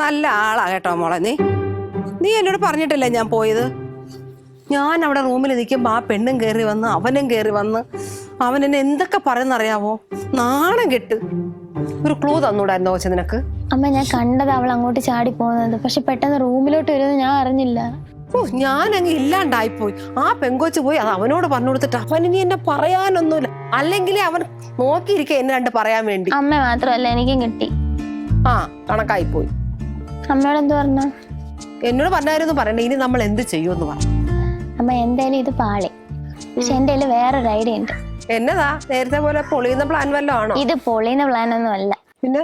നല്ല ആളാ കേട്ടോ മോളെ. നീ എന്നോട് പറഞ്ഞിട്ടില്ലേ ഞാൻ പോയത്? ഞാൻ അവിടെ റൂമിൽ നിൽക്കുമ്പോൾ ആ പെണ്ണും കയറി വന്ന് അവനും കയറി വന്ന് അവൻ എന്നെ എന്തൊക്കെ പറയുന്നറിയാവോ? നാണം കെട്ട്. ഒരു ക്ലൂ തന്നൂടായിരുന്നോ കൊച്ചെ നിനക്ക്? അമ്മ ഞാൻ കണ്ടത് അവൾ അങ്ങോട്ട് ചാടി പോകുന്നത്, പക്ഷെ പെട്ടെന്ന് റൂമിലോട്ട് വരുന്നത് ഞാൻ അറിഞ്ഞില്ല. ഓ, ഞാനങ്ങ് ഇല്ലാണ്ടായിപ്പോയി. ആ പെങ്കൊച്ച് പോയി അത് അവനോട് പറഞ്ഞു കൊടുത്തിട്ട് അവനിനി എന്നെ പറയാനൊന്നുമില്ല. അല്ലെങ്കിലേ അവൻ നോക്കിയിരിക്കുക എന്നെ രണ്ട് പറയാൻ വേണ്ടി. അമ്മ മാത്രമല്ല എനിക്കും കിട്ടി. ആ, കണക്കായിപ്പോയി. അമ്മയോട് എന്ത് പറഞ്ഞു? എന്നോട് പറഞ്ഞായിരുന്നു പറയണ്ടേ ഇനി നമ്മൾ എന്ത് ചെയ്യുമെന്ന് പറഞ്ഞു. അമ്മ എന്തായാലും ഇത് പാളി, പക്ഷെ എന്റെ കയ്യിൽ വേറൊരു ഐഡിയ ഉണ്ട്. എന്നതാ? നേരത്തെ പോലെ പൊളിയുന്ന പ്ലാൻ വല്ലതും ആണോ? ഇത് പൊളിയുന്ന പ്ലാൻ ഒന്നും അല്ല. പിന്നെ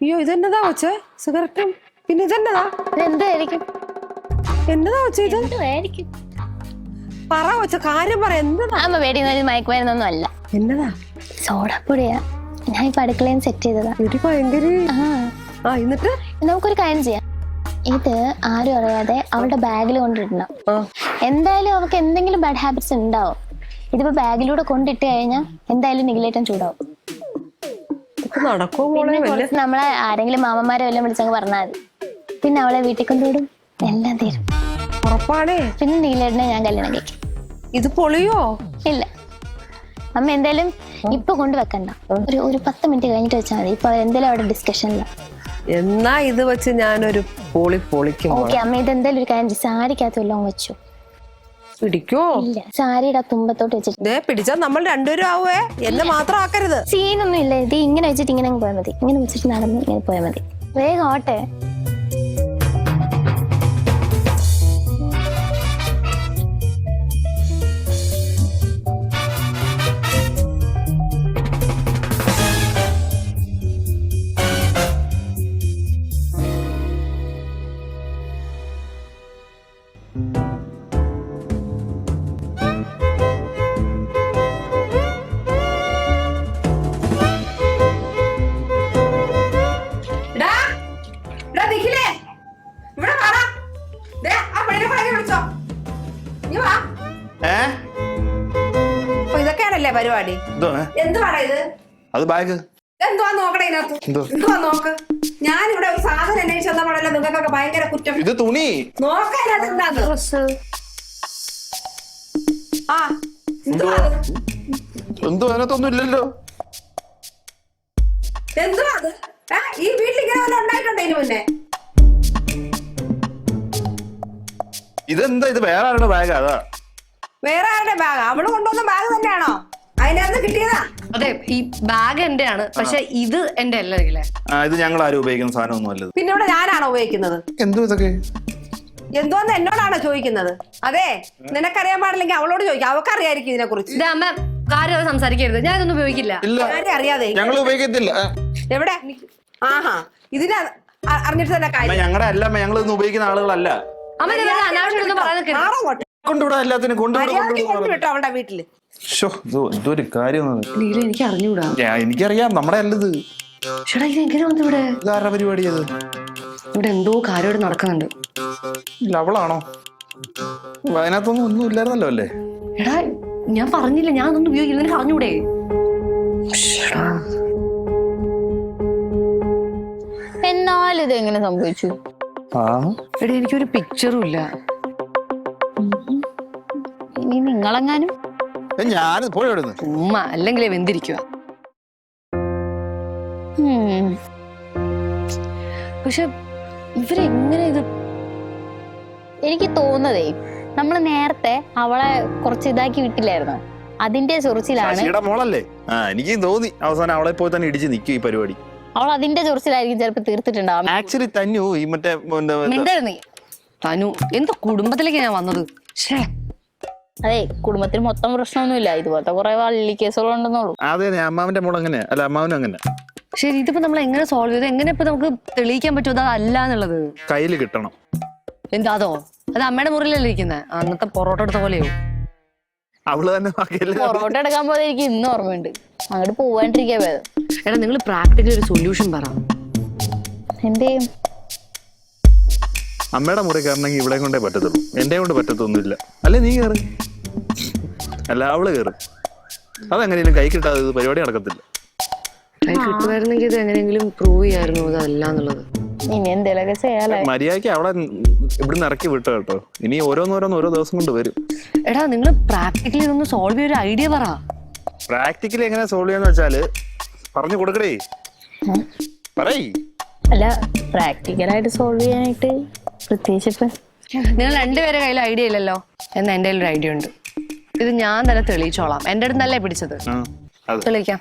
അയ്യോ, ഇതെന്നതാ കൊച്ചേ? സിഗരറ്റും പിന്നെ ഇതെന്നതാ? ഇതെന്തായിരിക്കും? എന്നതാ കൊച്ചേ ഇത്? എന്തായിരിക്കും? പറ കൊച്ച, കാര്യം പറ. എന്നതാ? അമ്മ പേടിയൊന്നും മയക്കുമരുന്നൊന്നും അല്ല. എന്നതാ? സോഡാപ്പൊടിയാ. ഞാൻ ഇപ്പൊ അടുക്കളയിൽ സെറ്റ് ചെയ്തതാ. ഇടി ഭയങ്കര. എന്നിട്ട് നമുക്കൊരു കാര്യം ചെയ്യാം. ഇത് ആരും അറിയാതെ അവളുടെ ബാഗിൽ കൊണ്ടിടണം. എന്തായാലും അവൾക്ക് എന്തെങ്കിലും ബാഡ് ഹാബിറ്റ്സ് ഉണ്ടാവും. ഇതിപ്പോ ബാഗിലൂടെ കൊണ്ടിട്ട് കഴിഞ്ഞാൽ എന്തായാലും നിഗലേറ്റം ചൂടാവും. നമ്മളെ ആരെങ്കിലും മാമന്മാരെ വല്ലതും വിളിച്ചങ്ങ് പറഞ്ഞാൽ മതി. പിന്നെ അവളെ വീട്ടിൽ കൊണ്ടുവിടും, എല്ലാം തീരും. ഉറപ്പാണേ? പിന്നെ നിഗലേറ്റനെ ഞാൻ കല്യാണം കഴിക്കും. ഇത് പൊളിയോ? ഇല്ല അമ്മ, എന്തായാലും ഇപ്പൊ കൊണ്ടുവെക്കണ്ട. ഒരു 10 മിനിറ്റ് കഴിഞ്ഞിട്ട് വെച്ചാൽ മതി. ഇപ്പൊ അവരെന്തായാലും അവിടെ ഡിസ്കഷനില്ല. എന്നാ ഇത് വെച്ച് ഞാനൊരു പൊളിക്കും. ഓക്കെ അമ്മ, ഇത് എന്തായാലും ഒരു കാര്യം സാരിക്കകത്ത് വല്ലതും വെച്ചു പിടിക്കോ? ഇല്ല, സാരിയുടെ തുമ്പത്തോട്ട് വെച്ചിട്ട് പിടിച്ചാ നമ്മൾ രണ്ടുപേരും ആവുവേ. എന്നെ മാത്രം ആക്കരുത്. സീനൊന്നും ഇല്ല. ഇത് ഇങ്ങനെ വെച്ചിട്ട് ഇങ്ങനെ പോയാൽ മതി. ഇങ്ങനെ വെച്ചിട്ട് നടന്ന് ഇങ്ങനെ പോയാൽ മതി. വേഗം ഓട്ടെ. ഇതൊക്കെയാണല്ലേ പരിപാടി? എന്തുവാടാ ഇത്? എന്തുവാ നോക്കണേ ഇതിനകത്ത്? എന്തുവാ നോക്ക്. ഞാനിവിടെ ഒരു സാധനം അന്വേഷിച്ച് വന്നപ്പോഴല്ലോ നിങ്ങൾക്കൊക്കെ ഭയങ്കര കുറ്റം. ഇത് തുണി നോക്കാൻ എന്താന്ന്? ആ, എന്തോ അതിനകത്തൊന്നും ഇല്ലല്ലോ. എന്തുവാ അത്? ഈ വീട്ടിൽ ഇങ്ങനെ വല്ല ഉണ്ടായിട്ടുണ്ടോ ഇതിന് മുന്നേ? ഇതെന്താ? ഇത് വേറെ ആരുടെ ബാഗാ? അതാ. വേറെ ആരുടെ ബാഗ്? അവള് കൊണ്ടുവന്ന ബാഗ് തന്നെയാണോ? അതിനകത്ത് കിട്ടിയതാ? അതെ, ഈ ബാഗ് എന്റെയാണ്, പക്ഷെ ഇത് എന്റെ അല്ല. ഇത് ഞങ്ങൾ ആരും ഉപയോഗിക്കുന്ന സാധനമൊന്നും അല്ലത്. പിന്നെ ഇവിടെ ഞാനാണോ ഉപയോഗിക്കുന്നത്? എന്തോ ഇതൊക്കെ? എന്തോന്ന് എന്നോടാണോ ചോദിക്കുന്നത്? അതെ, നിനക്കറിയാൻ പാടില്ലെങ്കിൽ അവളോട് ചോദിക്കാം. അവക്കറിയായിരിക്കും ഇതിനെ കുറിച്ച്. അമ്മ കാര്യം സംസാരിക്കരുത്. ഞാൻ ഇതൊന്നും ഉപയോഗിക്കില്ല. കാര്യം അറിയാതെ ഞങ്ങൾ ഉപയോഗിക്കത്തില്ല. എവിടെ? ആഹാ, ഇതിനെ അറിഞ്ഞിട്ട് തന്നെ കാര്യം. ഞങ്ങളുടെ അല്ല, ഞങ്ങൾ ഇതൊന്നും ഉപയോഗിക്കുന്ന ആളുകളല്ല. കൊണ്ടുവിടാ, എല്ലാത്തിനും കൊണ്ടുവിട്ടോ അവളുടെ വീട്ടില്. ഇതൊരു കാര്യം എനിക്ക് അറിഞ്ഞൂടാ. എനിക്കറിയാം, നമ്മുടെ അല്ലത്. ഇതെങ്ങനെ വന്നു ഇവിടെ? ഇതാരുടെ പരിപാടിയത്? ഇവിടെ എന്തോ കാര്യം നടക്കുന്നുണ്ട്. അവളാണോ? അതിനകത്തൊന്നും ഒന്നും ഇല്ലായിരുന്നല്ലോ അല്ലേ? എടാ, ഞാൻ പറഞ്ഞില്ല ഞാൻ ഒന്നും ഉപയോഗിക്കില്ല. നിനക്ക് അറിഞ്ഞൂടെ? എന്നാലും ഇത് എങ്ങനെ സംഭവിച്ചു? എടാ, എനിക്കൊരു പിക്ചറും ഇല്ല. ഇനി നിങ്ങളെങ്ങാനും ഞാൻ ഉമ്മ അല്ലെങ്കിലേ വെന്തിരിക്കുക. പക്ഷെ ഇവരെങ്ങനെ ഇത്? എനിക്ക് തോന്നതേ, നമ്മള് നേരത്തെ അവളെ കുറച്ച് ഇതാക്കി വിട്ടില്ലായിരുന്നോ? അതിന്റെ ചൊറിച്ചിലാണ്. മോളല്ലേ? എനിക്ക് തോന്നി അവസാനം അവളെ പോയി തന്നെ ഇടിച്ച് നിൽക്കും ഈ പരിപാടി. അവൾ അതിന്റെ ചൊറിച്ചിലായിരിക്കും ചിലപ്പോ തീർത്തിട്ടുണ്ടാവും. ആക്ച്വലി തന്നു ഈ മറ്റേ തനു എന്തോ കുടുംബത്തിലേക്ക് ഞാൻ വന്നത്. അതെ, കുടുംബത്തിൽ മൊത്തം പ്രശ്നമൊന്നുമില്ല. ഇതുപോലത്തെ കുറെ വള്ളി കേസുകളുണ്ടെന്നുള്ളൂ. അതെ, അമ്മാവന്റെ മോൾ അങ്ങനെ അല്ല, അമ്മാവനും അങ്ങനെ. ശരി, ഇതിപ്പോ നമ്മൾ എങ്ങനെ സോൾവ് ചെയ്തു? എങ്ങനെ ഇപ്പൊ നമുക്ക് തെളിയിക്കാൻ പറ്റുമോ അതല്ല എന്നുള്ളത്? കയ്യില് കിട്ടണം. എന്താ അതോ? അത് അമ്മയുടെ മുറിയിലല്ലേ ഇരിക്കുന്നത്? അന്നത്തെ പൊറോട്ട എടുത്ത പോലെയോ? അവള് തന്നെ പൊറോട്ട എടുക്കാൻ പോലെ എനിക്ക് ഇന്നും ഓർമ്മയുണ്ട്. അങ്ങോട്ട് പോവാണ്ടിരിക്കാ ഭേദം. എടാ, നിങ്ങൾ പ്രാക്ടിക്കലി ഒരു സൊല്യൂഷൻ പറ. എന്ത് ചെയ്യും? അമ്മയുടെ മുറി കയറണമെങ്കിൽ ഇവിടെ കൊണ്ടേ പറ്റത്തുള്ളൂ. എന്റെ കൊണ്ട് പറ്റത്തൊന്നുമില്ല. അല്ലെ നീ കയറ്. അല്ല, അവള് കയറും. അതെങ്ങനെയും കൈ കിട്ടാതെ പരിപാടി നടക്കത്തില്ല. കിട്ടുമായിരുന്നെങ്കിൽ ഇത് എങ്ങനെയെങ്കിലും പ്രൂവ് ചെയ്യായിരുന്നു അതല്ല എന്നുള്ളത്. ഇനി എന്തെങ്കിലുമൊക്കെ ചെയ്യാലോ. മര്യാദയ്ക്ക് അവളെ ഇവിടുന്ന് ഇറക്കി വിട്ടോ കേട്ടോ. ഇനി ഓരോന്നോരോന്ന് ഓരോ ദിവസം കൊണ്ട് വരും. എടാ നിങ്ങൾ പ്രാക്ടിക്കലി ഇതൊന്ന് സോൾവ് ചെയ്യൊരു ഐഡിയ പറ. പ്രാക്ടിക്കലി എങ്ങനെ സോൾവ് ചെയ്യാന്ന് വെച്ചാല് പറഞ്ഞു കൊടുക്കടേ. പറയ്. അല്ല പ്രാക്ടിക്കലായിട്ട് സോൾവ് ചെയ്യാനായിട്ട് പ്രത്യേകിച്ച് ഇപ്പൊ നിങ്ങൾ രണ്ടുപേരെ കയ്യിൽ ഐഡിയ ഇല്ലല്ലോ. എന്നാ എന്റെ കയ്യിൽ ഒരു ഐഡിയ ഉണ്ട്. ഇത് ഞാൻ തന്നെ തെളിയിച്ചോളാം. എന്റെ അടുത്ത് നല്ലേ പിടിച്ചത്. തെളിയിക്കാം.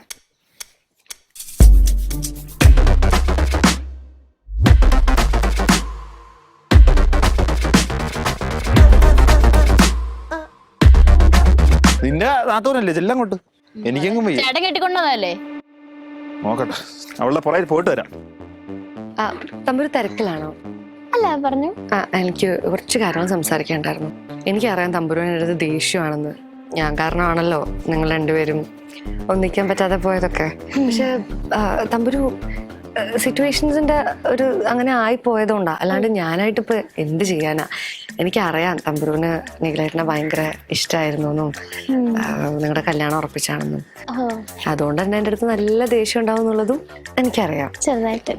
നിന്റെ നാത്തോനല്ലേ ചെല്ലങ്ങോട്ട്. എനിക്കെങ്ങും വയ്യ. ചേട്ടൻ കെട്ടിക്കൊണ്ടതല്ലേ? നോക്കട്ടെ, അവളുടെ പുറകെ പോയിട്ട് വരാം. തമ്പൊരു തിരക്കിലാണോ? അല്ല പറഞ്ഞു. എനിക്ക് കുറച്ച് കാര്യങ്ങൾ സംസാരിക്കാനുണ്ടായിരുന്നു. എനിക്കറിയാം തമ്പുരുവിന് എൻ്റെ അടുത്ത് ദേഷ്യമാണെന്ന്. ഞാൻ കാരണമാണല്ലോ നിങ്ങൾ രണ്ടുപേരും ഒന്നിക്കാൻ പറ്റാതെ പോയതൊക്കെ. പക്ഷെ തമ്പുരു സിറ്റുവേഷൻസിന്റെ ഒരു അങ്ങനെ ആയിപ്പോയതുകൊണ്ടാ. അല്ലാണ്ട് ഞാനായിട്ട് ഇപ്പൊ എന്ത് ചെയ്യാനാ? എനിക്കറിയാം തമ്പുരുവിന് നിഖിലേട്ടനെ ഭയങ്കര ഇഷ്ടമായിരുന്നു എന്നും നിങ്ങളുടെ കല്യാണം ഉറപ്പിച്ചാണെന്നും. അതുകൊണ്ട് തന്നെ എൻ്റെ അടുത്ത് നല്ല ദേഷ്യം ഉണ്ടാവും എന്നുള്ളതും എനിക്കറിയാം ചെറുതായിട്ട്.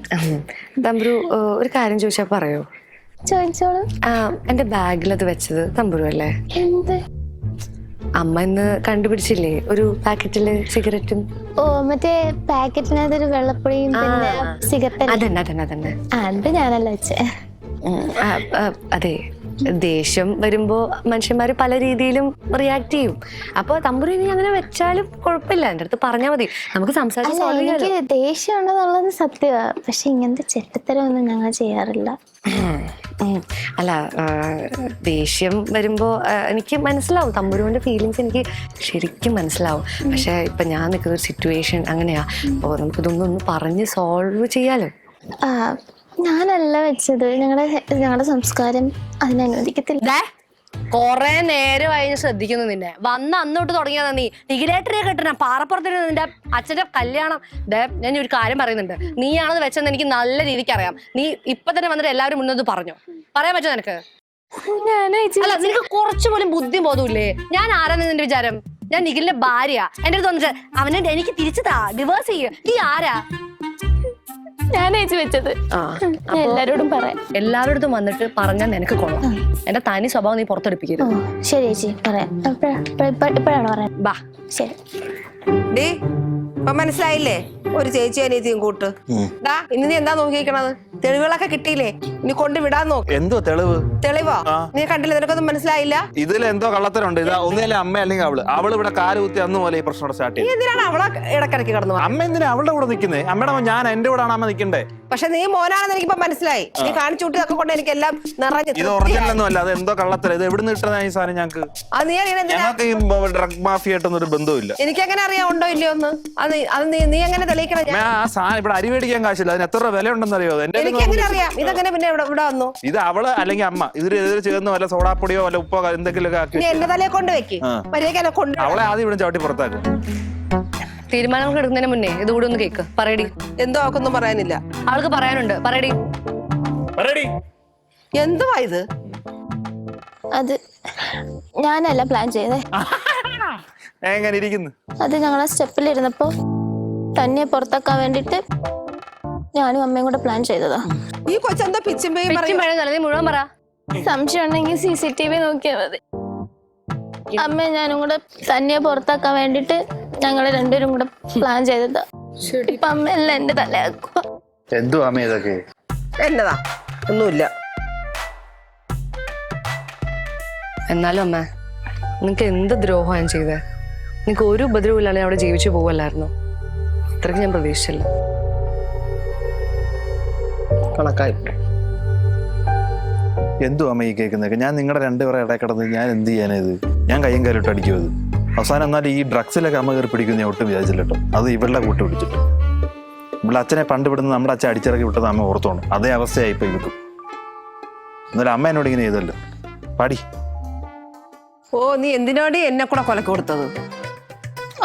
തമ്പുരു ഒരു കാര്യം ചോദിച്ചാൽ പറയോ? ചോദിച്ചോളൂ. എന്റെ ബാഗിൽ അത് വെച്ചത് തമ്പുരു അല്ലേ? എന്ത്? അമ്മ ഇന്ന് കണ്ടുപിടിച്ചില്ലേ ഒരു പാക്കറ്റില് സിഗരറ്റും? ഓ മറ്റേ പാക്കറ്റിനകത്തൊരു വെള്ളപ്പൊടിയും പിന്നെ സിഗരറ്റ്. അതന്നെ അതന്നെ അതന്നെ. അത് ഞാനല്ല വെച്ചേ. അതെ, ദേഷ്യം വരുമ്പോ മനുഷ്യന്മാര് പല രീതിയിലും റിയാക്ട് ചെയ്യും. അപ്പൊ തമ്പുരു ഇനി അങ്ങനെ വെച്ചാലും കുഴപ്പമില്ല, എന്റെ അടുത്ത് പറഞ്ഞാൽ മതി, നമുക്ക് സംസാരിച്ച് സോൾവ് ചെയ്യാലോ. എനിക്ക് ദേഷ്യം ഉണ്ടെന്നുള്ളത് സത്യമാണ്. പക്ഷെ ഇങ്ങനത്തെ ചെറ്റത്തരമൊന്നും ഞങ്ങൾ ചെയ്യാറില്ല. അല്ല, ദേഷ്യം വരുമ്പോ എനിക്ക് മനസ്സിലാവും, തമ്പുരുവിന്റെ ഫീലിങ്സ് എനിക്ക് ശരിക്കും മനസ്സിലാവും. പക്ഷെ ഇപ്പൊ ഞാൻ നിൽക്കുന്ന ഒരു സിറ്റുവേഷൻ അങ്ങനെയാ. അപ്പൊ നമുക്കിതൊന്നും ഒന്ന് പറഞ്ഞ് സോൾവ് ചെയ്യാലോ. ഞാനല്ല വെച്ചത്. ഞങ്ങളുടെ സംസ്കാരം അതിനനുവദിക്കത്തില്ല. കൊറേ നേരമായി ശ്രദ്ധിക്കുന്നു നിന്നെ. വന്ന അന്നോട്ട് തുടങ്ങിയതാ നീ. നിഖിലേട്ടനെ കെട്ടണ പാറപ്പുറത്തിന് നിന്റെ അച്ഛന്റെ കല്യാണം. ഞാൻ ഒരു കാര്യം പറയുന്നുണ്ട്, നീയാണത് വെച്ചെന്ന് എനിക്ക് നല്ല രീതിക്ക് അറിയാം. നീ ഇപ്പൊ തന്നെ വന്നിട്ട് എല്ലാവരും മുന്നോട്ട് പറഞ്ഞു. പറയാൻ പറ്റുമോ നിനക്ക്? അല്ല, നിനക്ക് കുറച്ചു പോലും ബുദ്ധി ബോധമില്ലേ? ഞാൻ ആരാന്ന് നിന്റെ വിചാരം? ഞാൻ നിഖിലിന്റെ ഭാര്യ. എന്റെ അടുത്ത് വന്നിട്ട് അവനെ എനിക്ക് തിരിച്ചതാ, ഡിവേഴ്സ് ചെയ്യ. നീ ആരാ? ഞാൻ അയച്ചു വെച്ചത്. എല്ലാരോടും പറയാം. എല്ലാവരുടെ വന്നിട്ട് പറഞ്ഞാൽ നിനക്ക് കൊള്ളാം. എന്റെ തനി സ്വഭാവം നീ പുറത്തെടുപ്പിക്കരുത്. ശരി ചേച്ചി, പറയാം. ഇപ്പഴാണ് പറയാം. ബാ. ശരി. ഡേ ഇപ്പൊ മനസ്സിലായില്ലേ? ഒരു ചേച്ചി അനിയത്തിയും കൂട്ട്. ഇനി നീ എന്താ നോക്കിയിരിക്കണത്? തെളിവുകളൊക്കെ കിട്ടിയില്ലേ? ഇനി കൊണ്ട് വിടാൻ നോക്ക്. എന്തോ തെളിവ്? തെളിവോ? നീ കണ്ടില്ല? നിനക്കൊന്നും മനസ്സിലായില്ല? ഇതിലെന്തോ കള്ളത്തരമുണ്ട്. ഇതാ ഒന്നല്ലേ അമ്മ അല്ലെങ്കിൽ അവള് ഇവിടെ കാല് കുത്തി അന്ന് പോലെ ഈ പ്രശ്നം സ്റ്റാർട്ട് ചെയ്തു. എന്തിനാണ് അവളെ ഇടക്കിടക്ക് കടന്നു? അമ്മ എന്തിനാ അവളുടെ കൂടെ നിൽക്കുന്നേ? അമ്മയുടെ ഞാൻ എന്റെ കൂടെ അമ്മ നിൽക്കണ്ടേ? പക്ഷെ നീ മോനാണെന്ന് എനിക്കിപ്പോ മനസ്സിലായി. നീ കാണിച്ചുകൂട്ടിയൊക്കെ കൊണ്ട് എനിക്കെല്ലാം നിറഞ്ഞു. ഇത് ഒറിജിനൽ ഒന്നും അല്ല, അത് എന്തോ കള്ളത്തരം. ഇത് എവിടെ കിട്ടുന്ന ഈ സാധനം? ഞങ്ങൾക്ക് ഞങ്ങൾക്ക് ഈ ഡ്രഗ് മാഫിയ ആയിട്ടൊന്നും ഒരു ബന്ധവുമില്ല. എനിക്കെങ്ങനെ അറിയാം ഉണ്ടോ ഇല്ലയോ ഒന്ന്? അത് നീ എങ്ങനെ തെളിയിക്കണം? ആ സാധനം ഇവിടെ അരി മേടിക്കാൻ കാശില്ല, അതിന് എത്ര വില ഉണ്ടെന്ന് അറിയോ? എനിക്കെങ്ങനെ അറിയാം? ഇതെങ്ങനെ പിന്നെ ഇവിടെ വന്നു? ഇത് അവള് അല്ലെങ്കിൽ അമ്മ ഇതിൽ ചേർന്ന് വല്ല സോഡാപ്പൊടിയോ വല്ല ഉപ്പോ എന്തെങ്കിലും ആക്കി എന്റെ തലയെ കൊണ്ട് വെക്ക്. അവളെ ആദ്യം ഇവിടെ ചവിട്ടി പുറത്താക്കും. തീരുമാനങ്ങൾ എടുക്കുന്നതിന് മുന്നേ ഇത് കൂടെ ഒന്ന് കേക്ക്. പറയടി. എന്തോ ആക്കൊന്നും പറയാനില്ല. ആൾക്ക് പറയാനുണ്ട്. പറയടി. എന്തുവാ ഇത്? അത് ഞാനല്ല പ്ലാൻ ചെയ്തേ. എങ്ങനെ ഇരിക്കുന്നു? അത് ഞങ്ങളെ സ്റ്റെപ്പിലിരുന്നപ്പോ തന്നെ പുറത്താക്കാൻ വേണ്ടിട്ട് ഞാനും അമ്മയും കൂടെ പ്ലാൻ ചെയ്തതാ. ഈ കൊച്ചെന്തോ പിച്ചും മുഴുവൻ പറ. സംശയം ഉണ്ടെങ്കിൽ CCTV നോക്കിയാൽ മതി. അമ്മയും ഞാനും കൂടെ തന്നെ പുറത്താക്കാൻ വേണ്ടിട്ട് ഞങ്ങള് രണ്ടുപേരും കൂടെ പ്ലാൻ ചെയ്തതാ. ഇപ്പൊ അമ്മ എല്ലാം എന്റെ തലയാക്കുക. എന്തോ അമ്മ ഇതൊക്കെ എന്നതാ? ഒന്നുമില്ല. എന്നാലും അമ്മ, നിനക്ക് എന്ത് ദ്രോഹം ഞാൻ ചെയ്തേ? നിനക്ക് ഒരു ഉപദ്രവം ഇല്ലാതെ അവിടെ ജീവിച്ചു പോവല്ലായിരുന്നു. ഇത്രയ്ക്ക് ഞാൻ പ്രതീക്ഷിച്ചില്ല. കണക്കായി. എന്തോ അമ്മ ഈ കേൾക്കുന്നതൊക്കെ? ഞാൻ നിങ്ങളുടെ രണ്ടുപേരെ ഇടക്കിടന്ന് ഞാൻ എന്ത് ചെയ്യാനത്? ഞാൻ കയ്യും കാലിട്ട് അടിക്കും. അത് അവസാനം എന്നാലും ഈ ഡ്രഗ്സിലൊക്കെ അമ്മ കയറി പിടിക്കുന്ന ഞാൻ ഒട്ടും വിചാരിച്ചില്ല കേട്ടോ. അത് ഇവളുടെ കൂട്ട് പിടിച്ചിട്ട് ഇവിടെ അച്ഛനെ പണ്ട് വിടുന്ന നമ്മുടെ അച്ഛൻ അടിച്ചിറക്കി വിട്ടത് അമ്മ ഓർത്തോണം. അതേ അവസ്ഥയായി ഇപ്പൊ ഇവക്കും. എന്നാലും അമ്മ എന്നോട് ഇങ്ങനെ ചെയ്തല്ലോ. പാടി. ഓ, നീ എന്തിനോട് എന്നെ കൂടെ കൊലക്ക് കൊടുത്തത്?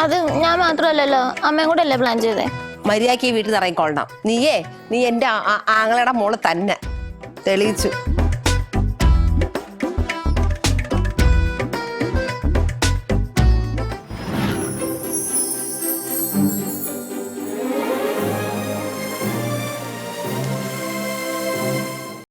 അത് ഞാൻ മാത്രമല്ലല്ലോ, അമ്മയും കൂടെ അല്ലേ പ്ലാൻ ചെയ്തേ. മര്യാദയ്ക്ക് ഈ വീട്ടിൽ ഇറങ്ങിക്കൊള്ളണം. നീ എന്റെ ആങ്ങളുടെ മോള് തന്നെ തെളിയിച്ചു.